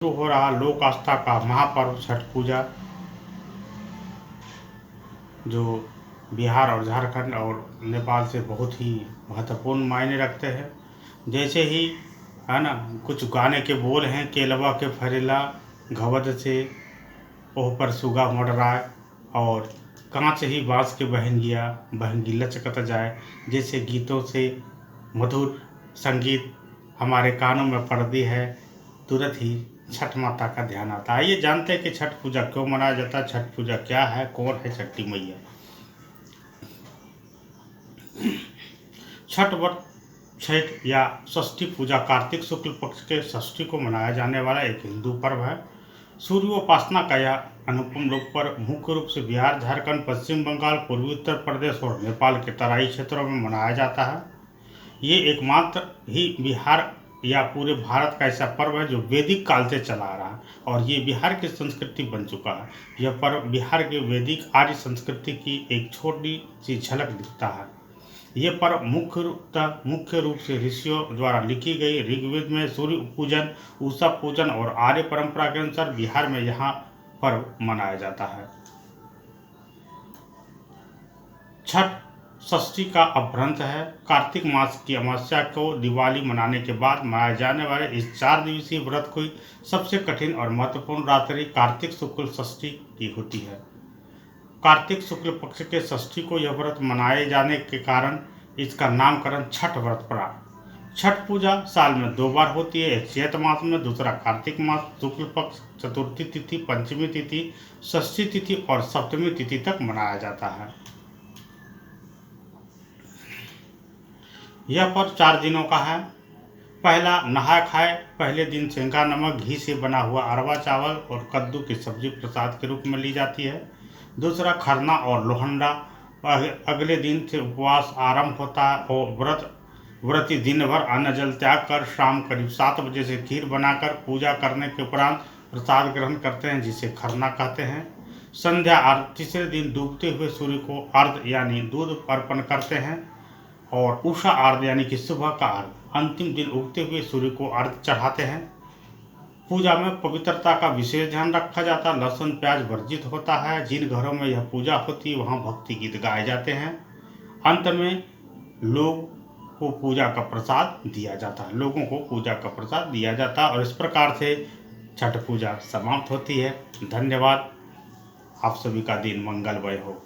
शुरू हो रहा लोक आस्था का महापर्व छठ पूजा, जो बिहार और झारखंड और नेपाल से बहुत ही महत्वपूर्ण मायने रखते हैं। जैसे ही है ना, कुछ गाने के बोल हैं, केलवा के फरेला घवद से ओह पर सुगा मडराय, और कांच ही बाँस के बहंगिया बहंगी लचकत जाए, जैसे गीतों से मधुर संगीत हमारे कानों में पड़ती है, तुरंत ही छठ माता का ध्यान आता है। आइए जानते हैं कि छठ पूजा क्यों मनाया जाता है, छठ पूजा क्या है, कौन है छठी मैया। छठ व्रत, छठ या षष्ठी पूजा कार्तिक शुक्ल पक्ष के षष्ठी को मनाया जाने वाला एक हिंदू पर्व है। सूर्योपासना का यह अनुपम लोक पर्व मुख्य रूप से बिहार, झारखंड, पश्चिम बंगाल, पूर्वी उत्तर प्रदेश और नेपाल के तराई क्षेत्रों में मनाया जाता है। ये एकमात्र ही बिहार या पूरे भारत का ऐसा पर्व है जो वैदिक काल से चला आ रहा है, और ये बिहार की संस्कृति बन चुका है। यह पर्व बिहार के वैदिक आर्य संस्कृति की एक छोटी सी झलक दिखता है। ये पर्व मुख्य रूप से ऋषियों द्वारा लिखी गई ऋग्वेद में सूर्य पूजन, उषा पूजन और आर्य परंपरा के अनुसार बिहार में यहाँ पर्व मनाया जाता है। छठ षष्ठी का अपभ्रंश है। कार्तिक मास की अमावस्या को दिवाली मनाने के बाद मनाए जाने वाले इस 4 दिवसीय व्रत की सबसे कठिन और महत्वपूर्ण रात्रि कार्तिक शुक्ल षष्ठी की होती है। कार्तिक शुक्ल पक्ष के षष्ठी को यह व्रत मनाए जाने के कारण इसका नामकरण छठ व्रत पड़ा। छठ पूजा साल में 2 बार होती है, एक चैत मास में, दूसरा कार्तिक मास शुक्ल पक्ष चतुर्थी तिथि, पंचमी तिथि, षष्ठी तिथि और सप्तमी तिथि तक मनाया जाता है। यह पर्व 4 दिनों का है। पहला नहाय खाए, पहले दिन सेंधा नमक घी से बना हुआ अरवा चावल और कद्दू की सब्जी प्रसाद के रूप में ली जाती है। दूसरा खरना और लोहंडा, अगले दिन से उपवास आरंभ होता है और व्रती दिन भर अन्न जल त्याग कर शाम करीब 7 बजे से खीर बनाकर पूजा करने के उपरांत प्रसाद ग्रहण करते हैं, जिसे खरना कहते हैं। संध्या अर्घ, तीसरे दिन डूबते हुए सूर्य को अर्घ यानी दूध अर्पण करते हैं, और उषा अर्घ यानी कि सुबह का अर्घ, अंतिम दिन उगते हुए सूर्य को अर्घ चढ़ाते हैं। पूजा में पवित्रता का विशेष ध्यान रखा जाता है। लहसुन प्याज वर्जित होता है। जिन घरों में यह पूजा होती है वहाँ भक्ति गीत गाए जाते हैं। अंत में लोगों को पूजा का प्रसाद दिया जाता है, और इस प्रकार से छठ पूजा समाप्त होती है। धन्यवाद। आप सभी का दिन मंगलमय हो।